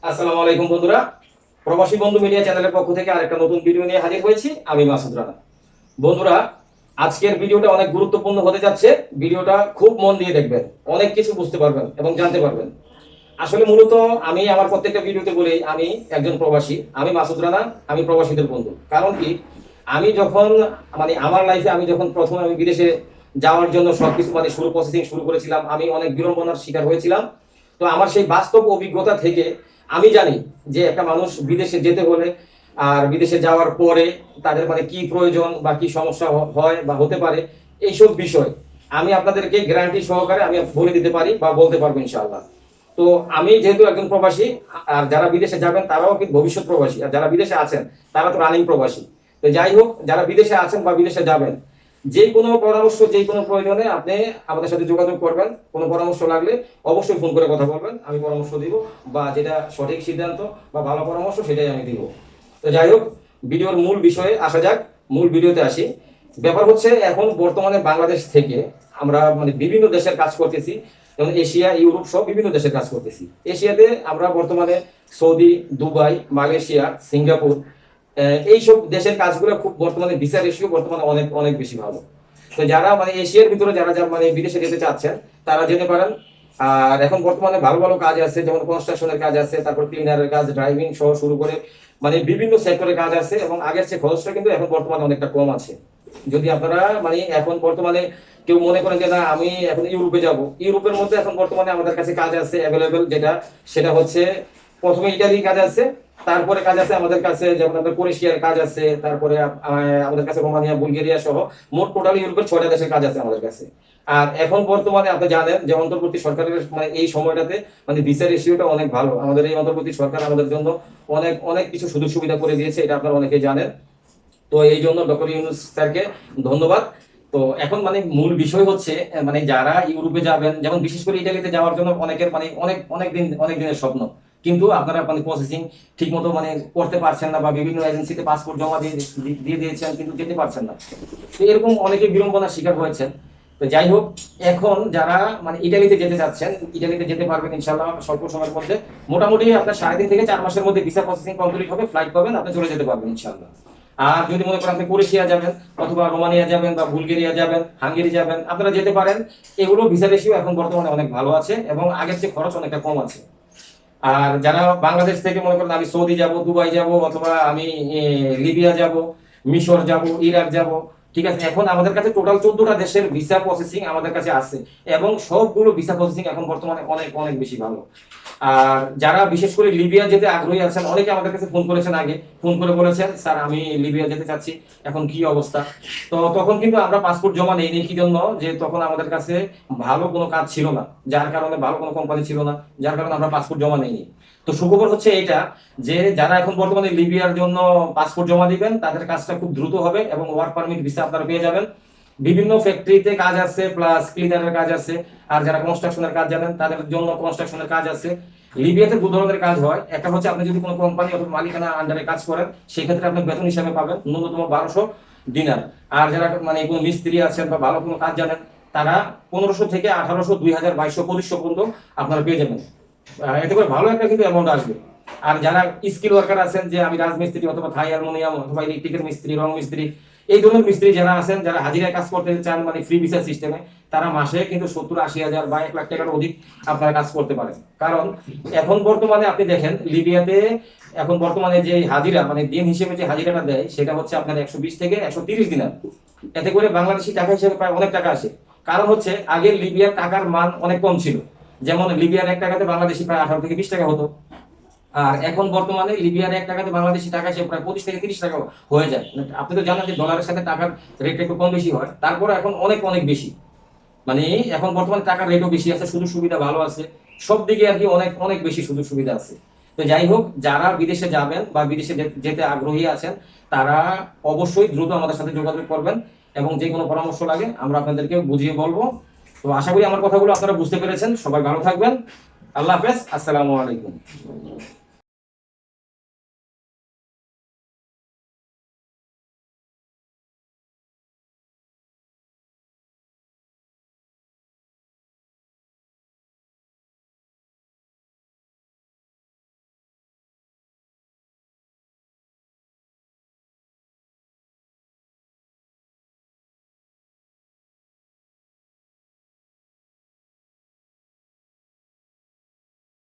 আসসালামু আলাইকুম বন্ধুরা, প্রবাসী বন্ধু মিডিয়া চ্যানেলের পক্ষ থেকে আরেকটা নতুন ভিডিও নিয়ে হাজির হয়েছি। আমি মাসুদ রানা। বন্ধুরা, আজকের ভিডিওটা অনেক গুরুত্বপূর্ণ হতে যাচ্ছে। ভিডিওটা খুব মন দিয়ে দেখবেন, অনেক কিছু বুঝতে পারবেন এবং জানতে পারবেন। আসলে মূলত আমি আমার প্রত্যেকটা ভিডিওতে বলি আমি একজন প্রবাসী, আমি মাসুদ রানা, আমি প্রবাসীদের বন্ধু। কারণ কি, আমি যখন আমার লাইফে আমি যখন প্রথমে আমি বিদেশে যাওয়ার জন্য সবকিছু প্রসেসিং শুরু করেছিলাম, আমি অনেক বিড়ম্বনার শিকার হয়েছিলাম। তো আমার সেই বাস্তব অভিজ্ঞতা থেকে আমি জানি যে একটা মানুষ বিদেশে যেতে হলে আর বিদেশে যাওয়ার পরে তাদের কি প্রয়োজন বা কি সমস্যা হয় বা হতে পারে, এইসব বিষয় আমি আপনাদেরকে গ্যারান্টি সহকারে আমি বলে দিতে পারি বা বলতে পারবো ইনশাআল্লাহ। তো আমি যেহেতু একজন প্রবাসী, আর যারা বিদেশে যাবেন তারাও কিন্তু ভবিষ্যৎ প্রবাসী, আর যারা বিদেশে আছেন তারা তো রানিং প্রবাসী। তো যাই হোক, যারা বিদেশে আছেন বা বিদেশে যাবেন, যে কোনো পরামর্শ, যে কোনো প্রয়োজনে আপনি আমাদের সাথে যোগাযোগ করবেন। কোনো পরামর্শ লাগলে অবশ্যই ফোন করে কথা বলবেন, আমি পরামর্শ দিব বা যেটা সঠিক সিদ্ধান্ত বা ভালো পরামর্শ সেটাই আমি দিব। তো যাই হোক, ভিডিওর মূল বিষয়ে আসা যাক। মূল ভিডিওতে আসি। ব্যাপার হচ্ছে, এখন বর্তমানে বাংলাদেশ থেকে আমরা বিভিন্ন দেশের কাজ করতেছি, যেমন এশিয়া, ইউরোপ সব বিভিন্ন দেশের কাজ করতেছি। এশিয়াতে আমরা বর্তমানে সৌদি, দুবাই, মালয়েশিয়া, সিঙ্গাপুর, এইসব দেশের কাজগুলো খুব বর্তমানে ভিসা রেশিও বর্তমানে অনেক অনেক বেশি ভালো। তো যারা এশিয়ার ভিতরে যারা বিদেশে যেতে চাচ্ছেন তারা যেতে পারেন। আর এখন বর্তমানে ভালো ভালো কাজ আছে, যেমন কনস্ট্রাকশনের কাজ আছে, তারপর ক্লিনারের কাজ, ড্রাইভিং সহ শুরু করে বিভিন্ন সেক্টরে কাজ আছে। এবং আগের চেয়ে খরচটা কিন্তু এখন বর্তমানে অনেকটা কম আছে। যদি আপনারা এখন বর্তমানে কেউ মনে করেন যে না আমি এখন ইউরোপে যাব, ইউরোপের মধ্যে এখন বর্তমানে আমাদের কাছে কাজ আছে অ্যাভেলেবেল, সেটা হচ্ছে প্রথমে ইটালির কাজ আছে, তারপরে কাজ আছে আমাদের কাছে, যেমন আপনার ক্রোয়েশিয়ার কাজ আছে, তারপরে আমাদের কাছে রোমানিয়া, বুলগেরিয়া সহ মোট টোটাল ইউরোপের 6টা দেশের কাজ আছে আমাদের কাছে। আর এখন বর্তমানে আপনি জানেন যে অন্তর্বর্তী সরকারের এই সময়টাতে ভিসা রেশিওটা অনেক ভালো। আমাদের এই অন্তর্বর্তী সরকার আমাদের জন্য অনেক অনেক কিছু সুযোগ সুবিধা করে দিয়েছে, এটা আপনারা অনেকেই জানেন। তো এই জন্য ডক্টর ইউনূস স্যারকে ধন্যবাদ। তো এখন মূল বিষয় হচ্ছে, যারা ইউরোপে যাবেন, যেমন বিশেষ করে ইটালিতে যাওয়ার জন্য অনেকের অনেক দিনের স্বপ্ন, কিন্তু আপনারা প্রসেসিং ঠিক মতো করতে পারছেন না, বা বিভিন্ন এজেন্সিতে পাসপোর্ট জমা দিয়ে দিয়েছেন কিন্তু যেতে পারছেন না। তো এরকম অনেকে বিড়ম্বনার শিকার হয়েছেন। তো যাই হোক, এখন যারা ইটালিতে যেতে চাচ্ছেন, ইটালিতে যেতে পারবেন ইনশাআল্লাহ স্বল্প সময়ের মধ্যে। মোটামুটি আপনার 3.5 থেকে 4 মাসের মধ্যে ভিসা প্রসেসিং কমপ্লিট হবে, ফ্লাইট পাবেন, আপনি চলে যেতে পারবেন ইনশাআল্লাহ। আর যদি মনে করেন আপনি ক্রোয়েশিয়া যাবেন, অথবা রোমানিয়া যাবেন, বা বুলগেরিয়া যাবেন, হাঙ্গেরি যাবেন, আপনারা যেতে পারেন। এগুলো ভিসা রেশিও এখন বর্তমানে অনেক ভালো আছে এবং আগের চেয়ে খরচ অনেকটা কম আছে। আর যারা বাংলাদেশ থেকে মনে করেন আমি সৌদি যাব, দুবাই যাব, অথবা আমি লিবিয়া যাব, মিশর যাব, ইরাক যাব, ঠিক আছে, এখন আমাদের কাছে টোটাল 14টা দেশের ভিসা প্রসেসিং আমাদের কাছে আছে। এবং সবগুলো ভিসা প্রসেসিং এখন বর্তমানে অনেক অনেক বেশি ভালো। আর যারা বিশেষ করে লিবিয়া যেতে আগ্রহী আছেন, অনেকে আমাদের কাছে ফোন করেছেন, আগে ফোন করে বলেছেন স্যার আমি লিবিয়া যেতে চাচ্ছি, এখন কি অবস্থা। তো তখন কিন্তু আমরা পাসপোর্ট জমা নেইনি, কি জন্য, যে তখন আমাদের কাছে ভালো কোনো কাজ ছিল না, যার কারণে ভালো কোনো কোম্পানি ছিল না, যার কারণে আমরা পাসপোর্ট জমা নেইনি। তো সুখবর হচ্ছে এটা, যে যারা এখন বর্তমানে লিবিয়ার জন্য পাসপোর্ট জমা দিবেন তাদের কাজটা খুব দ্রুত হবে এবং ওয়ার্ক পারমিট ভিসা আপনারা পেয়ে যাবেন। বিভিন্ন ফ্যাক্টরিতে কাজ আছে, প্লাস ক্লিনারের কাজ আছে। আর যারা কনস্ট্রাকশনের কাজ জানেন তাদের জন্য কনস্ট্রাকশনের কাজ আছে। লিবিয়াতে 2 ধরনের কাজ হয়। একটা হচ্ছে আপনি যদি কোনো কোম্পানি অথবা মালিকানা আন্ডারে কাজ করেন, সেক্ষেত্রে আপনি বেতন হিসাবে পাবেন ন্যূনতম 1200 দিনার। আর যারা কোনো মিস্ত্রি আছেন বা ভালো কোনো কাজ জানেন, তারা 1500 থেকে 1800, 2000, 2200, 2500 পর্যন্ত আপনারা পেয়ে যাবেন। এতে করে ভালো একটা কিন্তু অ্যামাউন্ট আসবে। আর যারা স্কিল ওয়ার্কার আছেন, যে আমি রাজমিস্ত্রি অথবা থাই হারমোনিয়াম অথবা ইলেকট্রিকের মিস্ত্রি, রং মিস্ত্রি, এই ধরনের মিস্ত্রি যারা আছেন, যারা হাজিরা কাজ করতে চান ফ্রি ভিসা সিস্টেমে, তারা মাসে কিন্তু 70-80 হাজার বা 1 লাখ টাকার অধিক আপনারা কাজ করতে পারেন। কারণ এখন বর্তমানে আপনি দেখেন লিবিয়াতে এখন বর্তমানে যে হাজিরা দিন হিসেবে যে হাজিরাটা দেয়, সেটা হচ্ছে আপনার 120 থেকে 130 দিনার। এতে করে বাংলাদেশি টাকা হিসেবে প্রায় অনেক টাকা আসে। কারণ হচ্ছে আগের লিবিয়ার টাকার মান অনেক কম ছিল, যেমন লিবিয়ার 1 টাকাতে বাংলাদেশি প্রায় 18 থেকে 20 টাকা হতো। আর এখন বর্তমানে লিবিয়ার 1 টাকাতে বাংলাদেশি টাকা সে প্রায় 25 থেকে 30 টাকা হয়ে যায়। আপনি তো জানেন যে ডলারের সাথে টাকার রেট একটু কম বেশি হয়, তারপর এখন অনেক অনেক বেশি। এখন বর্তমানে টাকার রেটও বেশি আছে, সুযোগ সুবিধা ভালো আছে, সব দিকে আর কি অনেক অনেক বেশি সুযোগ সুবিধা আছে। তো যাই হোক, যারা বিদেশে যাবেন বা বিদেশে যেতে আগ্রহী আছেন, তারা অবশ্যই দ্রুত আমাদের সাথে যোগাযোগ করবেন এবং যে কোনো পরামর্শ লাগে আমরা আপনাদেরকে বুঝিয়ে বলবো। তো আশা করি আমার কথাগুলো আপনারা বুঝতে পেরেছেন। সবাই ভালো থাকবেন। আল্লাহ হাফেজ। আসসালামু আলাইকুম।